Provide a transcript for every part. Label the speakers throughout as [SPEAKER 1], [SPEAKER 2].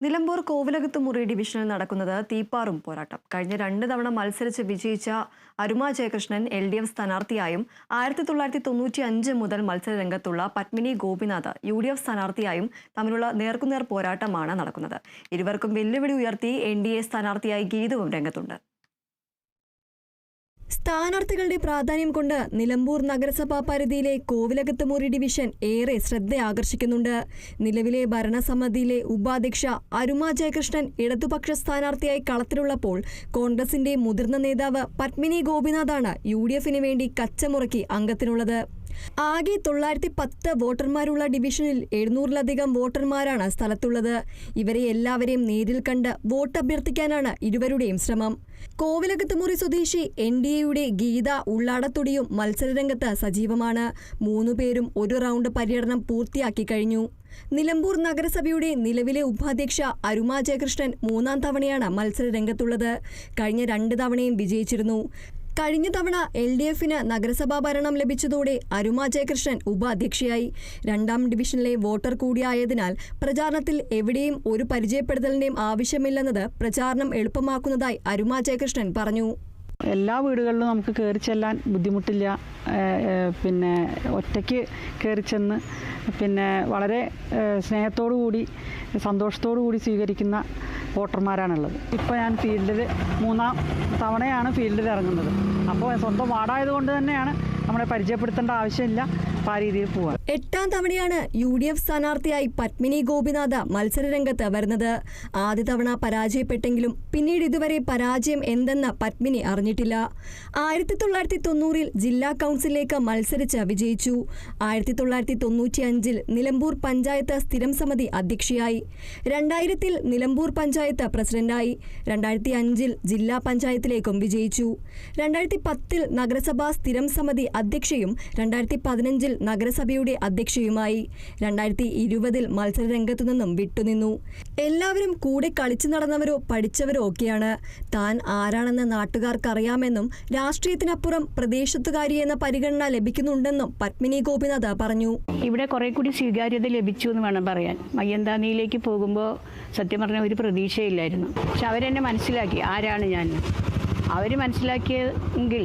[SPEAKER 1] നിലമ്പൂർ കോവിലകത്തുമുറി ഡിവിഷനിൽ നടക്കുന്നത് തീപ്പാറും പോരാട്ടം. കഴിഞ്ഞ 2 തവണ മത്സരിച്ച് വിജയിച്ച അരുമ ജയകൃഷ്ണൻ LDF സ്ഥാനാർത്ഥിയായും 1995 മുതൽ മത്സര രംഗത്തുള്ള പത്മിനി ഗോപിനാഥ് UDF സ്ഥാനാർത്ഥിയായും തമ്മിലുള്ള നേർക്കുനേർ പോരാട്ടമാണ് നടക്കുന്നത്. ഇരുവർക്കും വെല്ലുവിളി ഉയർത്തി NDA സ്ഥാനാർത്ഥിയായി ഗീതവും രംഗത്തുണ്ട്. സ്ഥാനാർത്ഥികളുടെ പ്രാധാന്യം കൊണ്ട് നിലമ്പൂർ നഗരസഭാ പരിധിയിലെ കോവിലകത്തുമുറി ഡിവിഷൻ ഏറെ ശ്രദ്ധ ആകർഷിക്കുന്നുണ്ട്. നിലവിലെ ഭരണസമിതിയിലെ ഉപാധ്യക്ഷ അരുമ ജയകൃഷ്ണൻ ഇടതുപക്ഷ സ്ഥാനാർത്ഥിയായി കളത്തിലുള്ളപ്പോൾ കോൺഗ്രസിന്റെ മുതിർന്ന നേതാവ് പത്മിനി ഗോപിനാഥാണ് UDFന് വേണ്ടി കച്ചമുറക്കി അംഗത്തിനുള്ളത്. ആകെ 910 വോട്ടർമാരുള്ള ഡിവിഷനിൽ 700-ലധികം വോട്ടർമാരാണ് സ്ഥലത്തുള്ളത്. ഇവരെ എല്ലാവരെയും നേരിൽ കണ്ട് വോട്ട് അഭ്യർത്ഥിക്കാനാണ് ഇരുവരുടെയും ശ്രമം. കോവിലകത്തുമുറി സ്വദേശി NDAയുടെ ഗീത ഉള്ളാടത്തൊടിയും മത്സരരംഗത്ത് സജീവമാണ്. 3 പേരും ഒരു റൗണ്ട് പര്യടനം പൂർത്തിയാക്കി കഴിഞ്ഞു. നിലമ്പൂർ നഗരസഭയുടെ നിലവിലെ ഉപാധ്യക്ഷ അരുമ ജയകൃഷ്ണൻ 3ാം തവണയാണ് മത്സരരംഗത്തുള്ളത്. കഴിഞ്ഞ 2 തവണയും വിജയിച്ചിരുന്നു. കഴിഞ്ഞ തവണ LDFന് നഗരസഭാ ഭരണം ലഭിച്ചതോടെ അരുമ ജയകൃഷ്ണൻ ഉപാധ്യക്ഷയായി. 2ാം ഡിവിഷനിലെ വോട്ടർ കൂടിയായതിനാൽ പ്രചാരണത്തിൽ എവിടെയും ഒരു പരിചയപ്പെടുത്തലിന്റെയും ആവശ്യമില്ലെന്നത് പ്രചാരണം എളുപ്പമാക്കുന്നതായി അരുമ ജയകൃഷ്ണൻ പറഞ്ഞു.
[SPEAKER 2] എല്ലാ വീടുകളിലും നമുക്ക് കയറി ചെല്ലാൻ ബുദ്ധിമുട്ടില്ല. പിന്നെ ഒറ്റയ്ക്ക് കയറി ചെന്ന് വളരെ സ്നേഹത്തോടു കൂടി സന്തോഷത്തോടു കൂടി സ്വീകരിക്കുന്ന വോട്ടർമാരാണുള്ളത്. ഇപ്പോൾ ഞാൻ ഫീൽഡിൽ 3ാം തവണയാണ് ഫീൽഡിൽ ഇറങ്ങുന്നത്. അപ്പോൾ സ്വന്തം വാർഡായതുകൊണ്ട് തന്നെയാണ് നമ്മളെ പരിചയപ്പെടുത്തേണ്ട ആവശ്യമില്ല. അപ്പോൾ ആ രീതിയിൽ പോവാം.
[SPEAKER 1] 8ാം തവണയാണ് UDF സ്ഥാനാർത്ഥിയായി പത്മിനി ഗോപിനാഥ് മത്സരരംഗത്ത് വരുന്നത്. ആദ്യ തവണ പരാജയപ്പെട്ടെങ്കിലും പിന്നീട് ഇതുവരെ പരാജയം എന്തെന്ന് പത്മിനി അറിഞ്ഞിട്ടില്ല. 1990-ൽ ജില്ലാ കൗൺസിലിലേക്ക് മത്സരിച്ച് വിജയിച്ചു. 1995-ൽ നിലമ്പൂർ പഞ്ചായത്ത് സ്ഥിരം സമിതി അധ്യക്ഷയായി. 2000-ൽ നിലമ്പൂർ പഞ്ചായത്ത് പ്രസിഡന്റായി. 2005-ൽ ജില്ലാ പഞ്ചായത്തിലേക്കും വിജയിച്ചു. 2010-ൽ നഗരസഭാ സ്ഥിരം സമിതി അധ്യക്ഷയും 2015-ൽ നഗരസഭയുടെ അധ്യക്ഷയുമായി. 2020-ൽ മത്സരരംഗത്തു നിന്നും വിട്ടുനിന്നു. എല്ലാവരും കൂടെ കളിച്ചു നടന്നവരോ പഠിച്ചവരോ ഒക്കെയാണ്. താൻ ആരാണെന്ന് നാട്ടുകാർക്കറിയാമെന്നും രാഷ്ട്രീയത്തിനപ്പുറം പ്രദേശത്തുകാരി എന്ന പരിഗണന ലഭിക്കുന്നുണ്ടെന്നും പത്മിനി ഗോപിനാഥ് പറഞ്ഞു.
[SPEAKER 2] ഇവിടെ കുറെ കൂടി സ്വീകാര്യത ലഭിച്ചു എന്ന് വേണം പറയാൻ. മയ്യന്താനിയിലേക്ക് പോകുമ്പോൾ സത്യം പറഞ്ഞ ഒരു പ്രതീക്ഷയില്ലായിരുന്നു. പക്ഷെ അവരെന്നെ മനസ്സിലാക്കി ആരാണ് ഞാൻ. അവർ മനസ്സിലാക്കിയെങ്കിൽ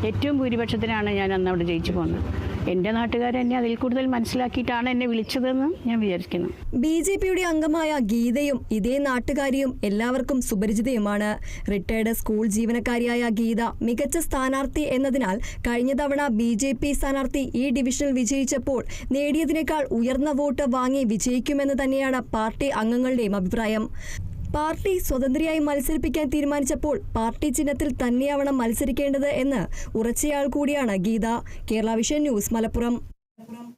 [SPEAKER 2] ഏറ്റവും ഭൂരിപക്ഷത്തിനാണ് ഞാൻ അന്ന് അവിടെ ജയിച്ചു പോകുന്നത്. എൻ്റെ നാട്ടുകാരെന്നെ അതിൽ കൂടുതൽ മനസ്സിലാക്കിയിട്ടാണ് എന്നെ വിളിച്ചതെന്ന് ഞാൻ വിചാരിക്കുന്നു.
[SPEAKER 1] BJPയുടെ അംഗമായ ഗീതയും ഇതേ നാട്ടുകാരിയും എല്ലാവർക്കും സുപരിചിതയുമാണ്. റിട്ടയർഡ് സ്കൂൾ ജീവനക്കാരിയായ ഗീത മികച്ച സ്ഥാനാർത്ഥി എന്നതിനാൽ കഴിഞ്ഞ തവണ BJP സ്ഥാനാർത്ഥി ഈ ഡിവിഷനിൽ വിജയിച്ചപ്പോൾ നേടിയതിനേക്കാൾ ഉയർന്ന വോട്ട് വാങ്ങി വിജയിക്കുമെന്ന് തന്നെയാണ് പാർട്ടി അംഗങ്ങളുടെയും അഭിപ്രായം. പാർട്ടി സ്വതന്ത്രയായി മത്സരിപ്പിക്കാൻ തീരുമാനിച്ചപ്പോൾ പാർട്ടി ചിഹ്നത്തിൽ തന്നെയാവണം മത്സരിക്കേണ്ടത് എന്ന് ഉറച്ചയാൾ കൂടിയാണ് ഗീത. Kerala vision news, Malappuram.